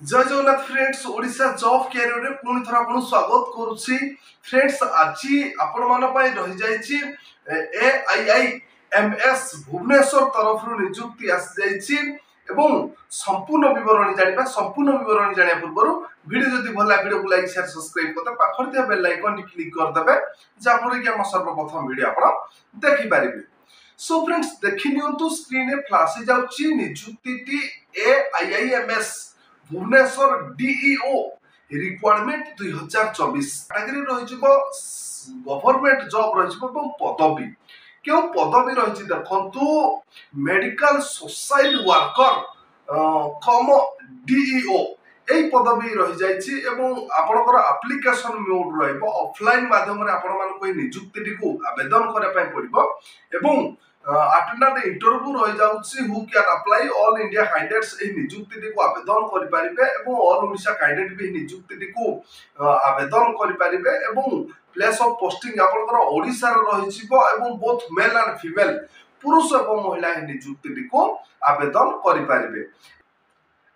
जय Jagannath friends Odisha job career रे पुणी थर आपन स्वागत करूछि फ्रेंड्स। आज आपण मान पय रहि जाइछि AIIMS भुवनेश्वर तरफ रु नियुक्ति आस जाइछि एवं संपूर्ण विवरण जानिबा। संपूर्ण विवरण जानिया पूर्व वीडियो जदि भला वीडियो को लाइक शेयर सब्सक्राइब करते पाखर दिया बेल आइकन क्लिक कर देबे जाफर कि हम सर्वप्रथम वीडियो आपण देखि पारिबे। सो फ्रेंड्स देखि नियंतु स्क्रीन रे फ्लैश जाउछि नियुक्ति AIIMS Bhubaneswar DEO requirement 2024 category रही गवर्नमेंट जॉब रही पदवी क्यों पदवी रही देखु medical social worker cum DEO এই পদবী রহি যাইছি এবং আপনার আপ্লিকেশন মোড রহিব অফলাইন মাধ্যমে আপনার নিযুক্তিটিকে আবেদন করা পড়ব এবং আটেন্ডান্ট ইন্টারভিউ রহি যাচ্ছে who can apply all India candidates এই নিযুক্তিটিকে আবেদন করি পারিবে এবং অল ওড়িশা ক্যান্ডিডেট বি নিযুক্তিটিকে আবেদন করি পারিবে এবং প্লেস অফ পোস্টিং আপনার ওড়িশার রহিছিব এবং बोथ মেল এন্ড ফিমেল পুরুষ এবং মহিলা এই নিযুক্তিটিকে আবেদন করি পারিবে।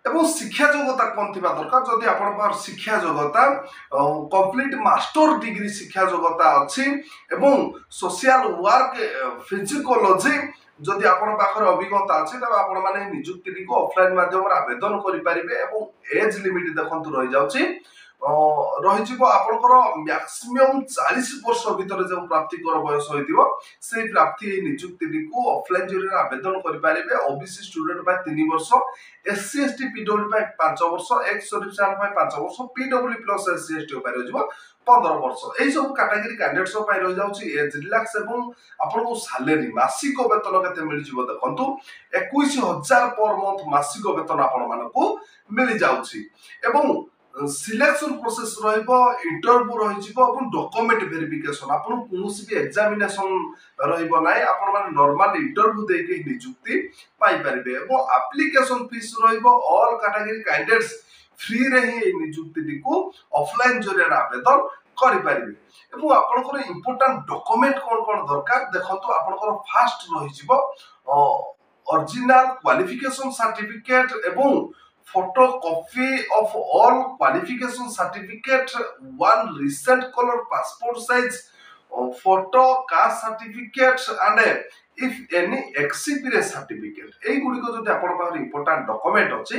এবং শিক্ষা যোগ্যতা কোন থিবা দরকার যদি আপনার শিক্ষা যোগ্যতা কমপ্লিট মাস্टर ডিগ্রি শিক্ষা যোগ্যতা আছে এবং সোশিয়াল ওয়ার্ক ফিজিওলজি যদি আপনার পাখে অভিজ্ঞতা আছে তবে আপন মানে নিযুক্তিটিকে অফলাইন মাধ্যমে আবেদন করি পারিবে এবং এজ লিমিট দেখন্তু রহি যাଉଛି রহিଯିବ ଆପଣଙ୍କର ମ୍ୟାକ୍ସିମମ୍ 40 ବର୍ଷ ଭିତରେ ଯେଉଁ ପ୍ରାପ୍ତିକର ବୟସ ହୋଇଥିବ ସେଇ ପ୍ରାପ୍ତି ଏହି ନିଯୁକ୍ତିଟିକୁ ଅଫଲାଇନ୍ ଜରିଆରେ ଆବେଦନ କରିପାରିବେ। ଓବିସି ଷ୍ଟୁଡେଣ୍ଟ ପାଇଁ 3 ବର୍ଷ, SC ST PW ପାଇଁ 5 ବର୍ଷ, ଏକ୍ସ ସର୍ଭିସମ୍ୟାନ ପାଇଁ 5 ବର୍ଷ, PW ପ୍ଲସ୍ SC ST ପାଇଁ ରହିଯିବ 15 ବର୍ଷ। এই ସବୁ କ୍ୟାଟାଗୋରୀ କ୍ୟାଣ୍ଡିଡେଟ୍ସ ପାଇଁ ରହି ଯାଉଛି ଏଜ ରିଲାକ୍ସ ଏବଂ ଆପଣଙ୍କୁ ସାଲେରୀ ମାସିକ ବେତନ କେତେ ମିଳିଯିବ ଦେଖନ୍ତୁ 21,000 पर मंथ मासिक बेतन आपण मानकू मिल जाଉଛି ଏବଂ सिलेक्शन प्रोसेस रहिबो इंटरव्यू रहिजिबो এবং डॉक्यूमेंट वेरिफिकेशन आपण कोनोसी भी एग्जामिनेशन रहिबो नाही आपण माने नॉर्मल इंटरव्यू दे के नियुक्ति पाई परिबे এবং एप्लीकेशन फीस रहिबो ऑल कैटेगरी कैंडिडेट्स फ्री रे ही नियुक्ति को ऑफलाइन जरिया आवेदन करि परिबे এবং आपनकर इंपोर्टेंट डॉक्यूमेंट कोन कोन दरकार देखंतु आपनकर फास्ट रहिजिबो ओरिजिनल क्वालिफिकेशन सर्टिफिकेट এবং photocopy of all qualification certificate, one recent color passport size photo, caste certificate and if any experience certificate এই গুড়িক যদি আপনার পাখে ইম্পর্টান্ট ডকুমেন্ট আছে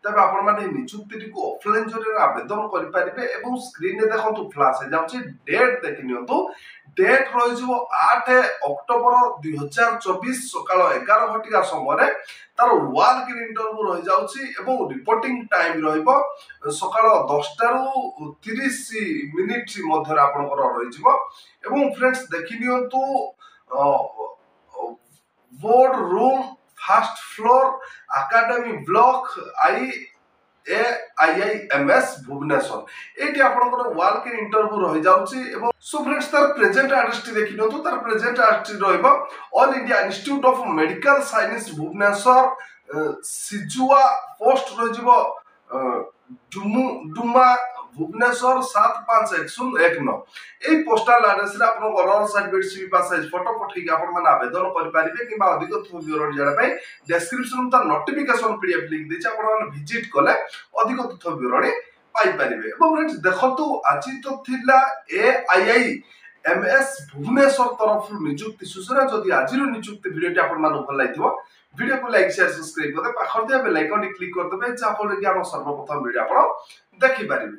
তবে আপনার মানে নিযুক্তিটিকে অফলাইন জরিয়ারে আবেদন করে পারিবে এবং স্ক্রিনে দেখন্তু ফ্ল্যাশ হয়ে যাচ্ছে ডেট দেখি নিয়ন্তু ডেট রহিଯିବ 8 অক্টোবর 2024 সকাল 11 ঘটিকা সময় তার ওয়ার্ক ইন্টারভিউ রহি যাଉଛି এবং রিপোর্টিং টাইম রহিব সকাল 10 ରୁ 30 মিনিট মধ্যে আপনার রহিଯିବ এবং ফ্রেন্ডস দেখি নিয়ন্তু board room first floor academy block AIIMS Bhubaneswar एटी आपनकर वाल के इंटरव्यू रहि जाउची एवं सो फ्रेंड्स तार प्रेजेंट एड्रेस टी देखि नतो तार प्रेजेंट एड्रेस रहइबो All India Institute of Medical Science Bhubaneswar Sijua post रहिबो डुमा भुवनेश्वर 751019 এই পোস্টাল এড্রেস রে আপন গরর certificate CV pass size photo পঠাই আপন মানে আবেদন করি পারিবে কিংবা अधिक বিবরণ জানা পাই ডেসক্রিপশন তার নোটিফিকেশন PDF লিংক দেছি আপন মানে ভিজিট কলে अधिक তথ্য বিবরণ পাই পারিবে। এবং फ्रेंड्स দেখন্তু আজি তো থিলা AIIMS ভুবনেশ্বর তরফ নিযুক্তি সূচনা যদি আজির নিযুক্তি ভিডিওটি আপন মানে ভাল লাগিথিব ভিডিও को लाइक शेयर सब्सक्राइब करते पाखर दिया बेल आइकन क्लिक कर देबे जा फल कि हम सर्वप्रथम वीडियो आपण देखि पारिबे।